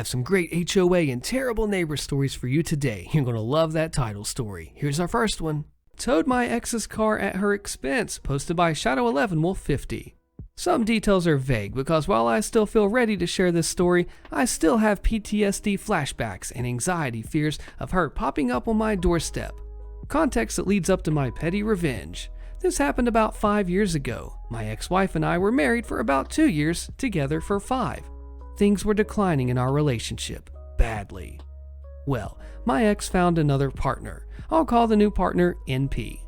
have some great HOA and terrible neighbor stories for you today. You're going to love that title story. Here's our first one. Towed my ex's car at her expense, posted by Shadow11Wolf50. Some details are vague because while I still feel ready to share this story, I still have PTSD flashbacks and anxiety fears of her popping up on my doorstep. Context that leads up to my petty revenge. This happened about 5 years ago. My ex-wife and I were married for about 2 years, together for 5. Things were declining in our relationship, badly. Well, my ex found another partner. I'll call the new partner NP.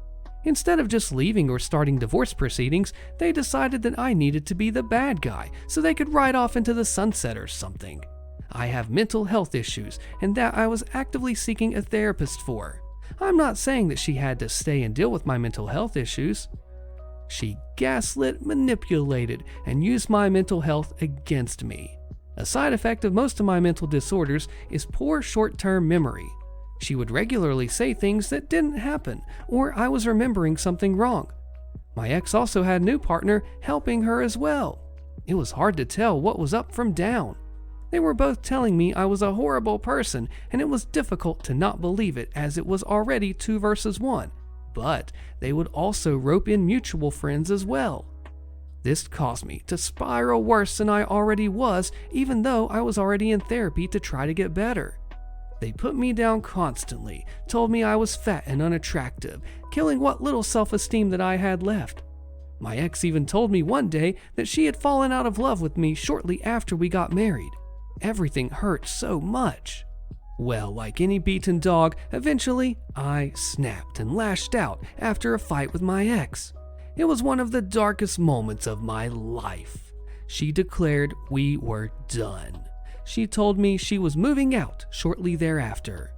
Instead of just leaving or starting divorce proceedings, they decided that I needed to be the bad guy so they could ride off into the sunset or something. I have mental health issues and that I was actively seeking a therapist for. I'm not saying that she had to stay and deal with my mental health issues. She gaslit, manipulated, and used my mental health against me. A side effect of most of my mental disorders is poor short-term memory. She would regularly say things that didn't happen, or I was remembering something wrong. My ex also had a new partner helping her as well. It was hard to tell what was up from down. They were both telling me I was a horrible person, and it was difficult to not believe it as it was already 2 versus 1. But they would also rope in mutual friends as well. This caused me to spiral worse than I already was, even though I was already in therapy to try to get better. They put me down constantly, told me I was fat and unattractive, killing what little self-esteem that I had left. My ex even told me one day that she had fallen out of love with me shortly after we got married. Everything hurt so much. Well, like any beaten dog, eventually I snapped and lashed out after a fight with my ex. It was one of the darkest moments of my life. She declared we were done. She told me she was moving out shortly thereafter.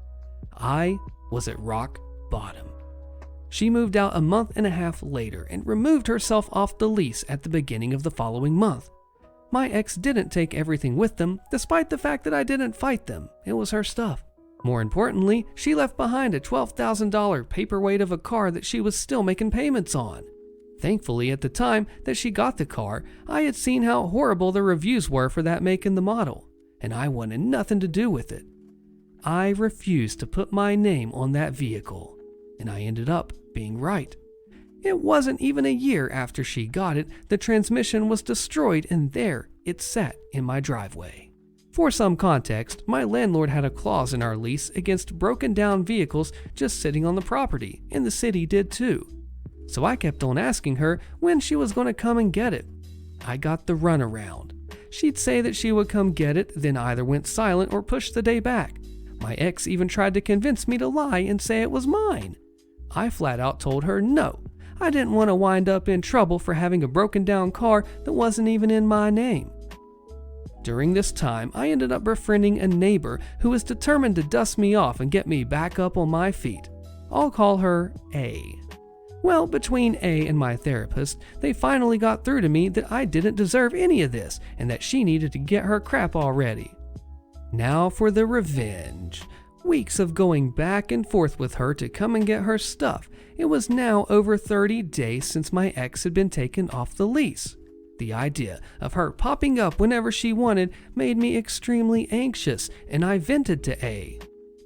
I was at rock bottom. She moved out a month and a half later and removed herself off the lease at the beginning of the following month. My ex didn't take everything with them, despite the fact that I didn't fight them. It was her stuff. More importantly, she left behind a $12,000 paperweight of a car that she was still making payments on. Thankfully, at the time that she got the car, I had seen how horrible the reviews were for that make and the model, and I wanted nothing to do with it. I refused to put my name on that vehicle, and I ended up being right. It wasn't even a year after she got it, the transmission was destroyed and there it sat in my driveway. For some context, my landlord had a clause in our lease against broken down vehicles just sitting on the property, and the city did too. So I kept on asking her when she was going to come and get it. I got the runaround. She'd say that she would come get it, then either went silent or pushed the day back. My ex even tried to convince me to lie and say it was mine. I flat out told her no. I didn't want to wind up in trouble for having a broken down car that wasn't even in my name. During this time, I ended up befriending a neighbor who was determined to dust me off and get me back up on my feet. I'll call her A. Well, between A and my therapist, they finally got through to me that I didn't deserve any of this and that she needed to get her crap already. Now for the revenge. Weeks of going back and forth with her to come and get her stuff. It was now over 30 days since my ex had been taken off the lease. The idea of her popping up whenever she wanted made me extremely anxious, and I vented to A.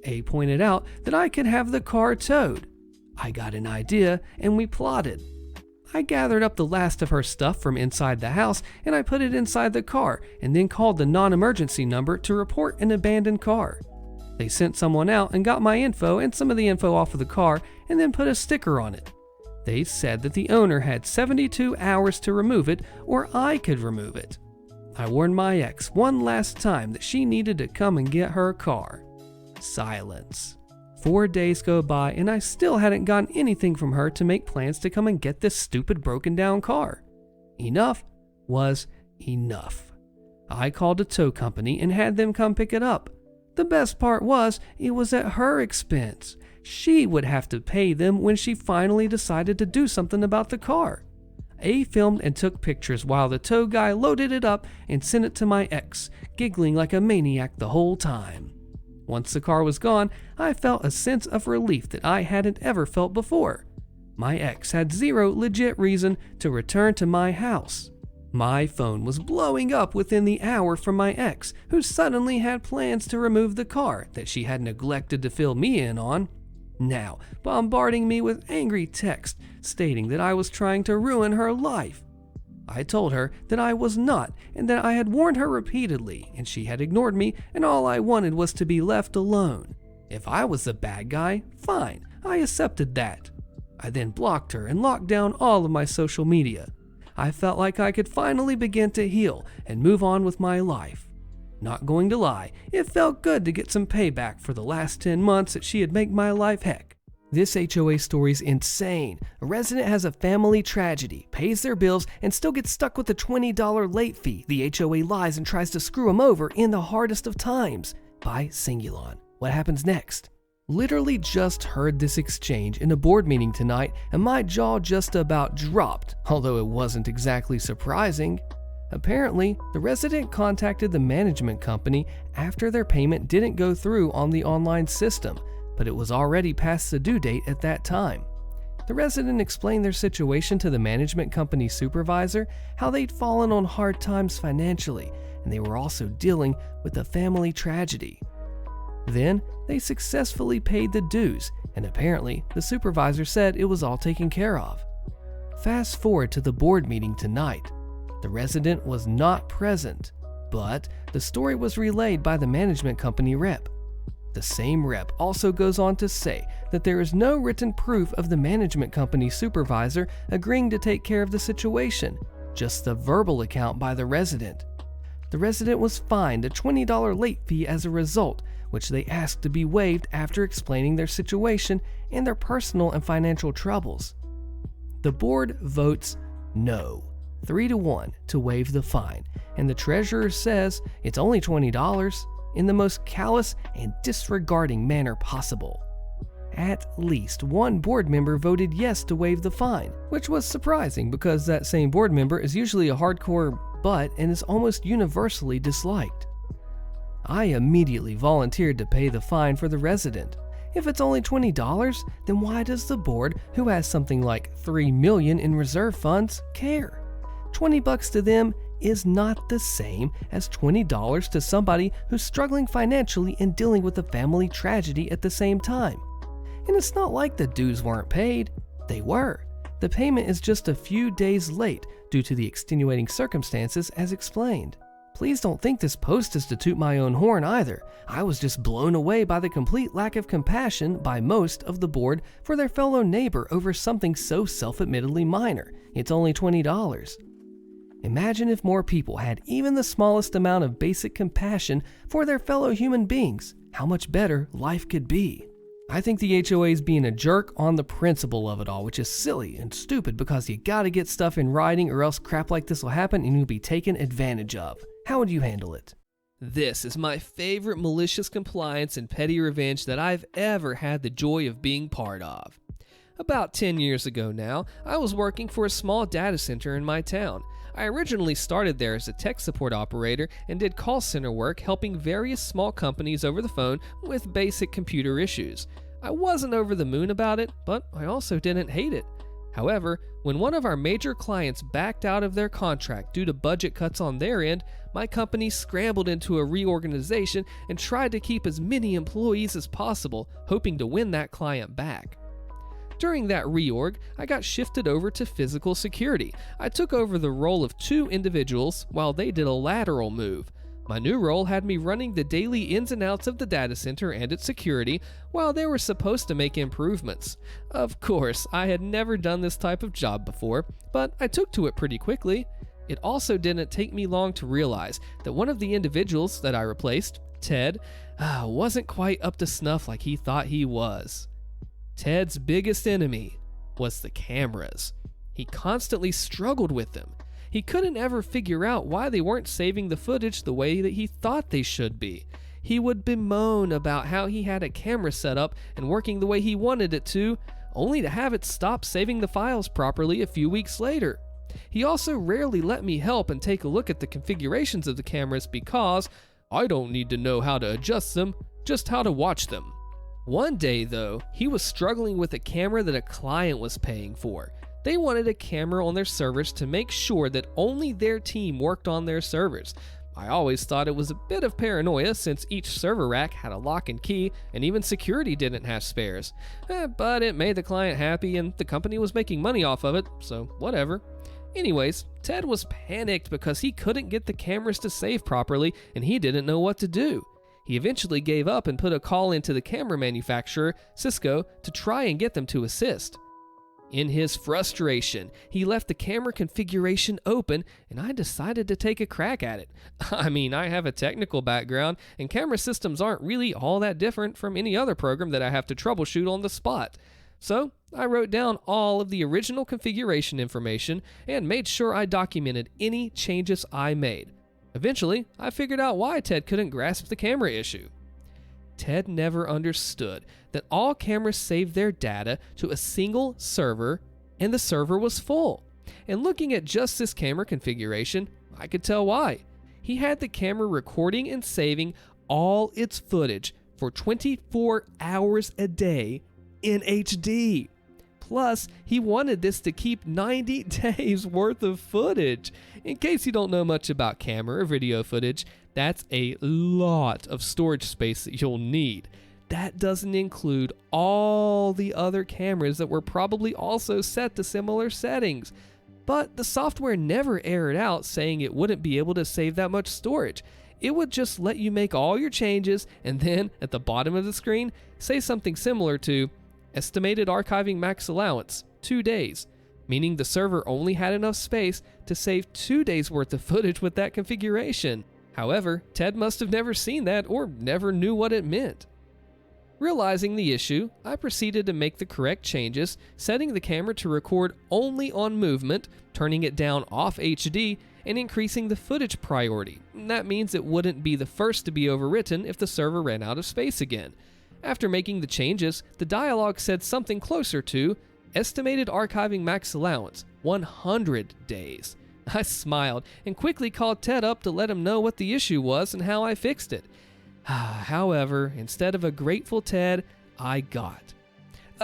A pointed out that I could have the car towed. I got an idea and we plotted. I gathered up the last of her stuff from inside the house and I put it inside the car and then called the non-emergency number to report an abandoned car. They sent someone out and got my info and some of the info off of the car and then put a sticker on it. They said that the owner had 72 hours to remove it or I could remove it. I warned my ex one last time that she needed to come and get her car. Silence. 4 days go by and I still hadn't gotten anything from her to make plans to come and get this stupid broken down car. Enough was enough. I called a tow company and had them come pick it up. The best part was it was at her expense. She would have to pay them when she finally decided to do something about the car. A filmed and took pictures while the tow guy loaded it up and sent it to my ex, giggling like a maniac the whole time. Once the car was gone, I felt a sense of relief that I hadn't ever felt before. My ex had zero legit reason to return to my house. My phone was blowing up within the hour from my ex, who suddenly had plans to remove the car that she had neglected to fill me in on, now bombarding me with angry texts stating that I was trying to ruin her life. I told her that I was not, and that I had warned her repeatedly, and she had ignored me, and all I wanted was to be left alone. If I was the bad guy, fine, I accepted that. I then blocked her and locked down all of my social media. I felt like I could finally begin to heal and move on with my life. Not going to lie, it felt good to get some payback for the last 10 months that she had made my life heck. This HOA story's insane. A resident has a family tragedy, pays their bills, and still gets stuck with a $20 late fee. The HOA lies and tries to screw him over in the hardest of times. By Singulon. What happens next? Literally just heard this exchange in a board meeting tonight, and my jaw just about dropped, although it wasn't exactly surprising. Apparently, the resident contacted the management company after their payment didn't go through on the online system, but it was already past the due date at that time. The resident explained their situation to the management company supervisor, how they'd fallen on hard times financially, and they were also dealing with a family tragedy. Then, they successfully paid the dues, and apparently the supervisor said it was all taken care of. Fast forward to the board meeting tonight. The resident was not present, but the story was relayed by the management company rep. The same rep also goes on to say that there is no written proof of the management company supervisor agreeing to take care of the situation, just the verbal account by the resident. The resident was fined a $20 late fee as a result, which they asked to be waived after explaining their situation and their personal and financial troubles. The board votes no, 3-1, to waive the fine, and the treasurer says it's only $20 in the most callous and disregarding manner possible. At least one board member voted yes to waive the fine, which was surprising because that same board member is usually a hardcore butt and is almost universally disliked. I immediately volunteered to pay the fine for the resident. If it's only $20, then why does the board, who has something like $3 million in reserve funds, care? $20 to them is not the same as $20 to somebody who's struggling financially and dealing with a family tragedy at the same time. And it's not like the dues weren't paid. They were. The payment is just a few days late due to the extenuating circumstances as explained. Please don't think this post is to toot my own horn either. I was just blown away by the complete lack of compassion by most of the board for their fellow neighbor over something so self-admittedly minor. It's only $20. Imagine if more people had even the smallest amount of basic compassion for their fellow human beings, how much better life could be. I think the HOA is being a jerk on the principle of it all, which is silly and stupid because you gotta get stuff in writing or else crap like this will happen and you'll be taken advantage of. How would you handle it? This is my favorite malicious compliance and petty revenge that I've ever had the joy of being part of. About 10 years ago now, I was working for a small data center in my town. I originally started there as a tech support operator and did call center work helping various small companies over the phone with basic computer issues. I wasn't over the moon about it, but I also didn't hate it. However, when one of our major clients backed out of their contract due to budget cuts on their end, my company scrambled into a reorganization and tried to keep as many employees as possible, hoping to win that client back. During that reorg, I got shifted over to physical security. I took over the role of 2 individuals while they did a lateral move. My new role had me running the daily ins and outs of the data center and its security while they were supposed to make improvements. Of course, I had never done this type of job before, but I took to it pretty quickly. It also didn't take me long to realize that one of the individuals that I replaced, Ted, wasn't quite up to snuff like he thought he was. Ted's biggest enemy was the cameras. He constantly struggled with them. He couldn't ever figure out why they weren't saving the footage the way that he thought they should be. He would bemoan about how he had a camera set up and working the way he wanted it to, only to have it stop saving the files properly a few weeks later. He also rarely let me help and take a look at the configurations of the cameras because I don't need to know how to adjust them, just how to watch them. One day though, he was struggling with a camera that a client was paying for. They wanted a camera on their servers to make sure that only their team worked on their servers. I always thought it was a bit of paranoia since each server rack had a lock and key and even security didn't have spares. But it made the client happy and the company was making money off of it, so whatever. Anyways, Ted was panicked because he couldn't get the cameras to save properly and he didn't know what to do. He eventually gave up and put a call into the camera manufacturer, Cisco, to try and get them to assist. In his frustration, he left the camera configuration open and I decided to take a crack at it. I mean, I have a technical background and camera systems aren't really all that different from any other program that I have to troubleshoot on the spot. So I wrote down all of the original configuration information and made sure I documented any changes I made. Eventually, I figured out why Ted couldn't grasp the camera issue. Ted never understood that all cameras saved their data to a single server and the server was full. And looking at just this camera configuration, I could tell why. He had the camera recording and saving all its footage for 24 hours a day in HD. Plus, he wanted this to keep 90 days worth of footage. In case you don't know much about camera or video footage, that's a lot of storage space that you'll need. That doesn't include all the other cameras that were probably also set to similar settings. But the software never errored out saying it wouldn't be able to save that much storage. It would just let you make all your changes and then, at the bottom of the screen, say something similar to estimated archiving max allowance, 2 days, meaning the server only had enough space to save 2 days worth of footage with that configuration. However, Ted must have never seen that or never knew what it meant. Realizing the issue, I proceeded to make the correct changes, setting the camera to record only on movement, turning it down off HD, and increasing the footage priority. That means it wouldn't be the first to be overwritten if the server ran out of space again. After making the changes, the dialogue said something closer to estimated archiving max allowance, 100 days. I smiled and quickly called Ted up to let him know what the issue was and how I fixed it. However, instead of a grateful Ted, I got,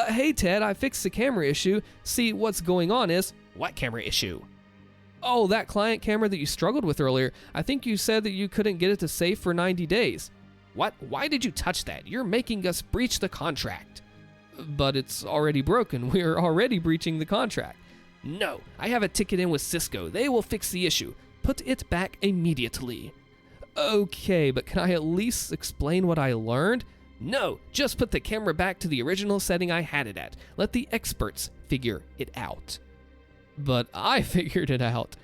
"Hey Ted, I fixed the camera issue. See, what's going on is..." "What camera issue?" "Oh, that client camera that you struggled with earlier. I think you said that you couldn't get it to save for 90 days. "What? Why did you touch that? You're making us breach the contract." "But it's already broken. We're already breaching the contract." "No, I have a ticket in with Cisco. They will fix the issue. Put it back immediately." "Okay, but can I at least explain what I learned?" "No, just put the camera back to the original setting I had it at. Let the experts figure it out." "But I figured it out."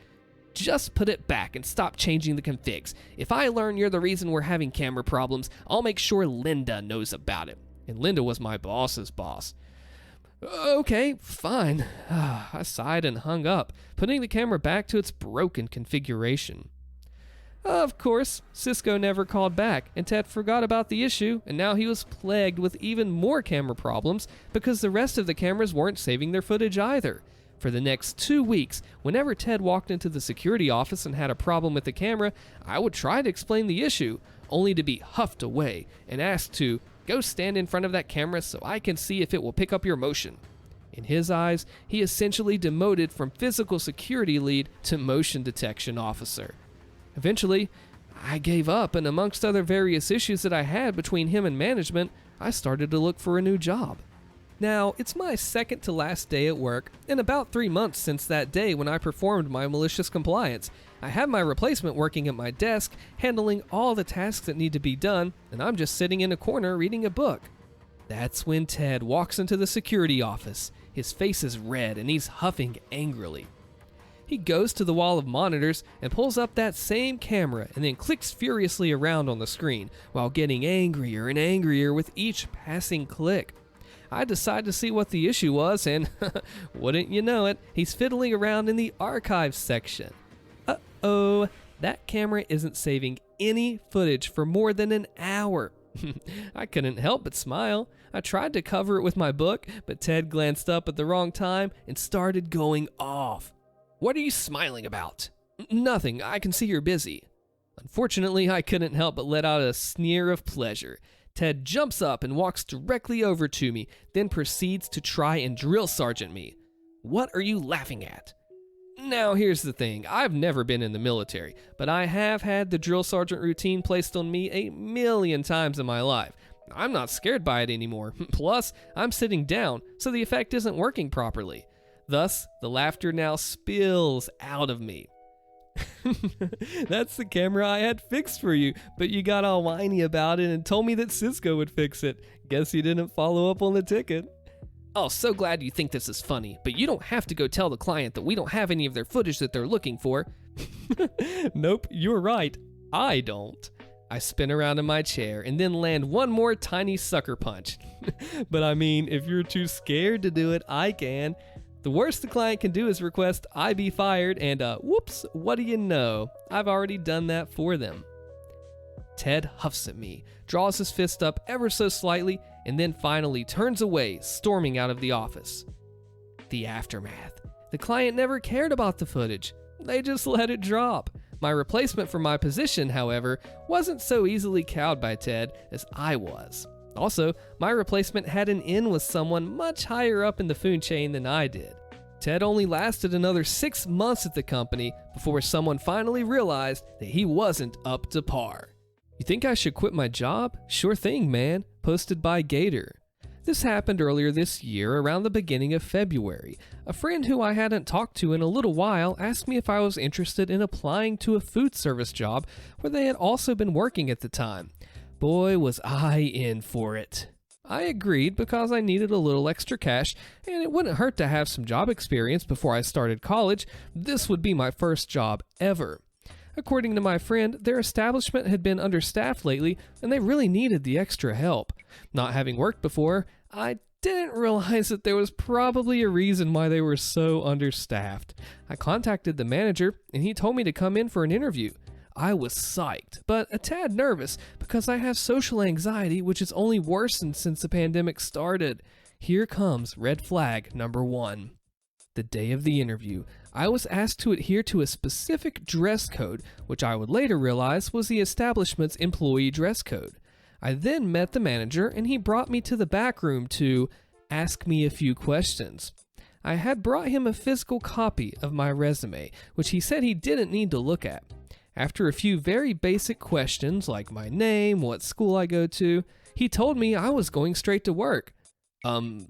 "Just put it back and stop changing the configs. If I learn you're the reason we're having camera problems, I'll make sure Linda knows about it." And Linda was my boss's boss. "Okay, fine." I sighed and hung up, putting the camera back to its broken configuration. Of course, Cisco never called back, and Ted forgot about the issue, and now he was plagued with even more camera problems because the rest of the cameras weren't saving their footage either. For the next 2 weeks, whenever Ted walked into the security office and had a problem with the camera, I would try to explain the issue, only to be huffed away and asked to go stand in front of that camera so I can see if it will pick up your motion. In his eyes, he essentially demoted from physical security lead to motion detection officer. Eventually, I gave up, and amongst other various issues that I had between him and management, I started to look for a new job. Now, it's my second to last day at work, and about 3 months since that day when I performed my malicious compliance. I have my replacement working at my desk, handling all the tasks that need to be done, and I'm just sitting in a corner reading a book. That's when Ted walks into the security office. His face is red, and he's huffing angrily. He goes to the wall of monitors and pulls up that same camera and then clicks furiously around on the screen while getting angrier and angrier with each passing click. I decide to see what the issue was, and wouldn't you know it, he's fiddling around in the archives section. Uh-oh, that camera isn't saving any footage for more than an hour. I couldn't help but smile. I tried to cover it with my book, but Ted glanced up at the wrong time and started going off. "What are you smiling about?" "Nothing, I can see you're busy." Unfortunately, I couldn't help but let out a sneer of pleasure. Ted jumps up and walks directly over to me, then proceeds to try and drill sergeant me. What are you laughing at? Now here's the thing, I've never been in the military, but I have had the drill sergeant routine placed on me 1,000,000 times in my life. I'm not scared by it anymore. Plus, I'm sitting down, so the effect isn't working properly. Thus, the laughter now spills out of me. That's the camera I had fixed for you, but you got all whiny about it and told me that Cisco would fix it. Guess you didn't follow up on the ticket. Oh, so glad you think this is funny, but you don't have to go tell the client that we don't have any of their footage that they're looking for. Nope, you're right. I don't. I spin around in my chair and then land one more tiny sucker punch. But I mean, if you're too scared to do it, I can. The worst the client can do is request I be fired, and whoops, what do you know? I've already done that for them. Ted huffs at me, draws his fist up ever so slightly, and then finally turns away, storming out of the office. The aftermath. The client never cared about the footage. They just let it drop. My replacement for my position, however, wasn't so easily cowed by Ted as I was. Also, my replacement had an in with someone much higher up in the food chain than I did. Ted only lasted another 6 months at the company before someone finally realized that he wasn't up to par. You think I should quit my job? Sure thing, man. Posted by Gator. This happened earlier this year, around the beginning of February. A friend who I hadn't talked to in a little while asked me if I was interested in applying to a food service job where they had also been working at the time. Boy, was I in for it. I agreed because I needed a little extra cash, and it wouldn't hurt to have some job experience before I started college. This would be my first job ever. According to my friend, their establishment had been understaffed lately, and they really needed the extra help. Not having worked before, I didn't realize that there was probably a reason why they were so understaffed. I contacted the manager, and he told me to come in for an interview. I was psyched, but a tad nervous because I have social anxiety, which has only worsened since the pandemic started. Here comes red flag number 1. The day of the interview, I was asked to adhere to a specific dress code, which I would later realize was the establishment's employee dress code. I then met the manager, and he brought me to the back room to ask me a few questions. I had brought him a physical copy of my resume, which he said he didn't need to look at. After a few very basic questions like my name, what school I go to, he told me I was going straight to work.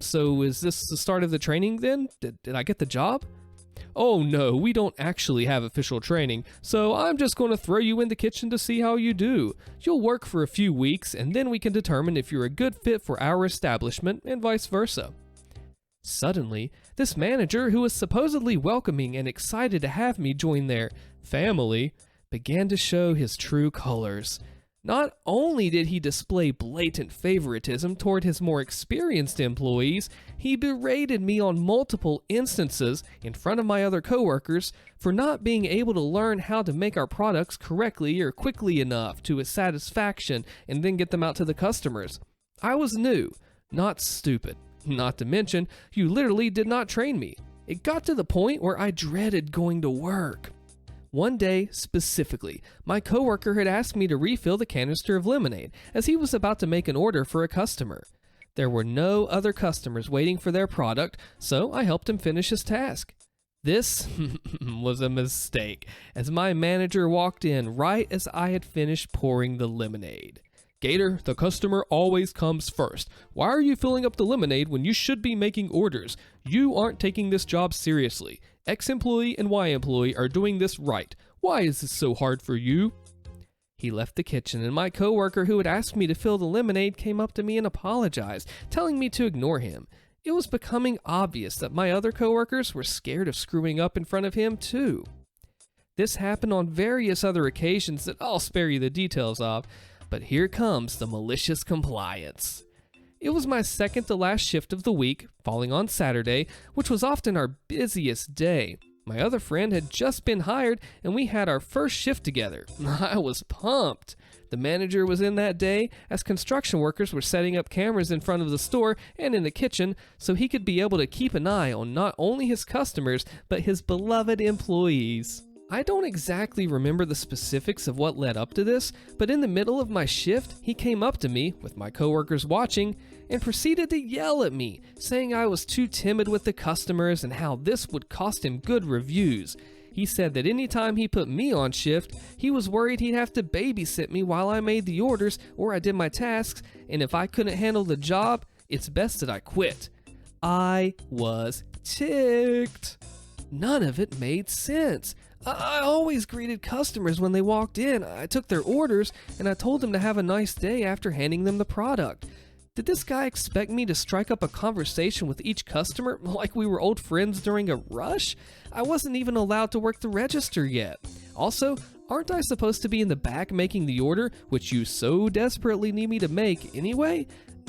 So is this the start of the training then? Did I get the job? Oh no, we don't actually have official training, so I'm just going to throw you in the kitchen to see how you do. You'll work for a few weeks, and then we can determine if you're a good fit for our establishment, and vice versa. Suddenly, this manager, who was supposedly welcoming and excited to have me join their family, began to show his true colors. Not only did he display blatant favoritism toward his more experienced employees, he berated me on multiple instances in front of my other coworkers for not being able to learn how to make our products correctly or quickly enough to his satisfaction and then get them out to the customers. I was new, not stupid. Not to mention, you literally did not train me. It got to the point where I dreaded going to work. One day, specifically, my coworker had asked me to refill the canister of lemonade as he was about to make an order for a customer. There were no other customers waiting for their product, so I helped him finish his task. This was a mistake, as my manager walked in right as I had finished pouring the lemonade. Gator, the customer always comes first. Why are you filling up the lemonade when you should be making orders? You aren't taking this job seriously. X employee and Y employee are doing this right. Why is this so hard for you? He left the kitchen, and my coworker who had asked me to fill the lemonade came up to me and apologized, telling me to ignore him. It was becoming obvious that my other coworkers were scared of screwing up in front of him too. This happened on various other occasions that I'll spare you the details of, but here comes the malicious compliance. It was my second to last shift of the week, falling on Saturday, which was often our busiest day. My other friend had just been hired, and we had our first shift together. I was pumped. The manager was in that day, as construction workers were setting up cameras in front of the store and in the kitchen, so he could be able to keep an eye on not only his customers, but his beloved employees. I don't exactly remember the specifics of what led up to this, but in the middle of my shift, he came up to me, with my coworkers watching, and proceeded to yell at me, saying I was too timid with the customers and how this would cost him good reviews. He said that anytime he put me on shift, he was worried he'd have to babysit me while I made the orders or I did my tasks, and if I couldn't handle the job, it's best that I quit. I was ticked. None of it made sense. I always greeted customers when they walked in. I took their orders and I told them to have a nice day after handing them the product. Did this guy expect me to strike up a conversation with each customer like we were old friends during a rush? I wasn't even allowed to work the register yet. Also, aren't I supposed to be in the back making the order, which you so desperately need me to make anyway?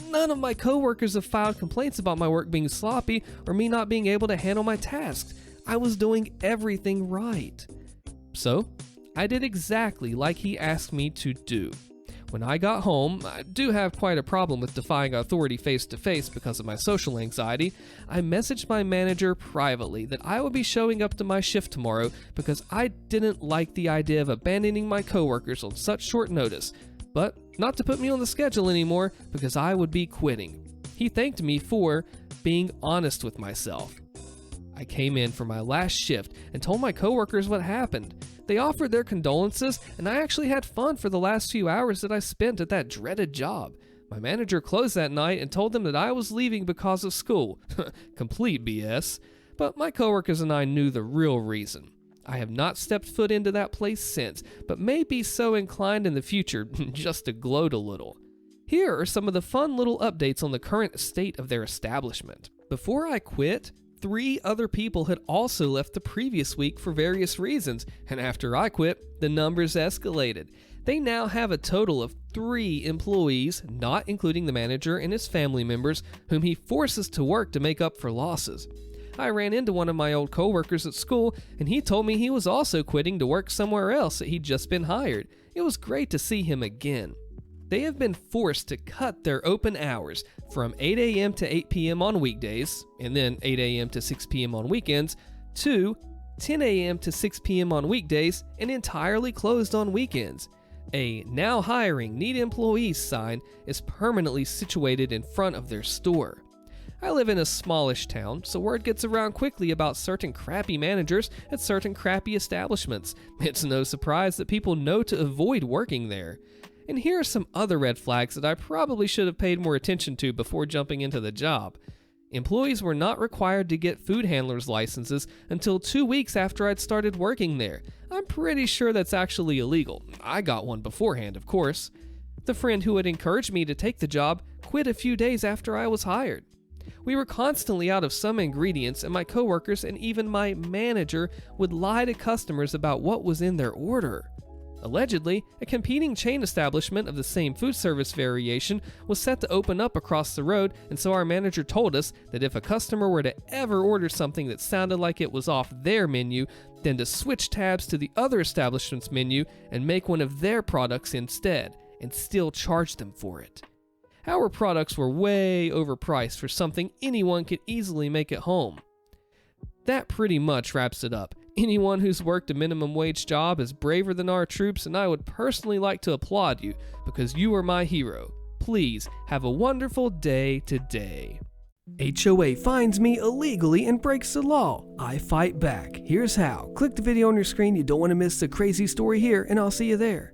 None of my coworkers have filed complaints about my work being sloppy or me not being able to handle my tasks. I was doing everything right. So, I did exactly like he asked me to do. When I got home, I do have quite a problem with defying authority face to face because of my social anxiety. I messaged my manager privately that I would be showing up to my shift tomorrow because I didn't like the idea of abandoning my coworkers on such short notice, but not to put me on the schedule anymore because I would be quitting. He thanked me for being honest with myself. I came in for my last shift and told my coworkers what happened. They offered their condolences, and I actually had fun for the last few hours that I spent at that dreaded job. My manager closed that night and told them that I was leaving because of school. Complete BS. But my coworkers and I knew the real reason. I have not stepped foot into that place since, but may be so inclined in the future just to gloat a little. Here are some of the fun little updates on the current state of their establishment. Before I quit, 3 other people had also left the previous week for various reasons, and after I quit, the numbers escalated. They now have a total of 3 employees, not including the manager and his family members, whom he forces to work to make up for losses. I ran into one of my old coworkers at school, and he told me he was also quitting to work somewhere else that he'd just been hired. It was great to see him again. They have been forced to cut their open hours from 8 a.m. to 8 p.m. on weekdays, and then 8 a.m. to 6 p.m. on weekends, to 10 a.m. to 6 p.m. on weekdays, and entirely closed on weekends. A "Now Hiring Need Employees" sign is permanently situated in front of their store. I live in a smallish town, so word gets around quickly about certain crappy managers at certain crappy establishments. It's no surprise that people know to avoid working there. And here are some other red flags that I probably should have paid more attention to before jumping into the job. Employees were not required to get food handlers' licenses until 2 weeks after I'd started working there. I'm pretty sure that's actually illegal. I got one beforehand, of course. The friend who had encouraged me to take the job quit a few days after I was hired. We were constantly out of some ingredients, and my coworkers and even my manager would lie to customers about what was in their order. Allegedly, a competing chain establishment of the same food service variation was set to open up across the road, and so our manager told us that if a customer were to ever order something that sounded like it was off their menu, then to switch tabs to the other establishment's menu and make one of their products instead, and still charge them for it. Our products were way overpriced for something anyone could easily make at home. That pretty much wraps it up. Anyone who's worked a minimum wage job is braver than our troops, and I would personally like to applaud you because you are my hero. Please have a wonderful day today. HOA finds me illegally and breaks the law. I fight back. Here's how. Click the video on your screen. You don't want to miss the crazy story here, and I'll see you there.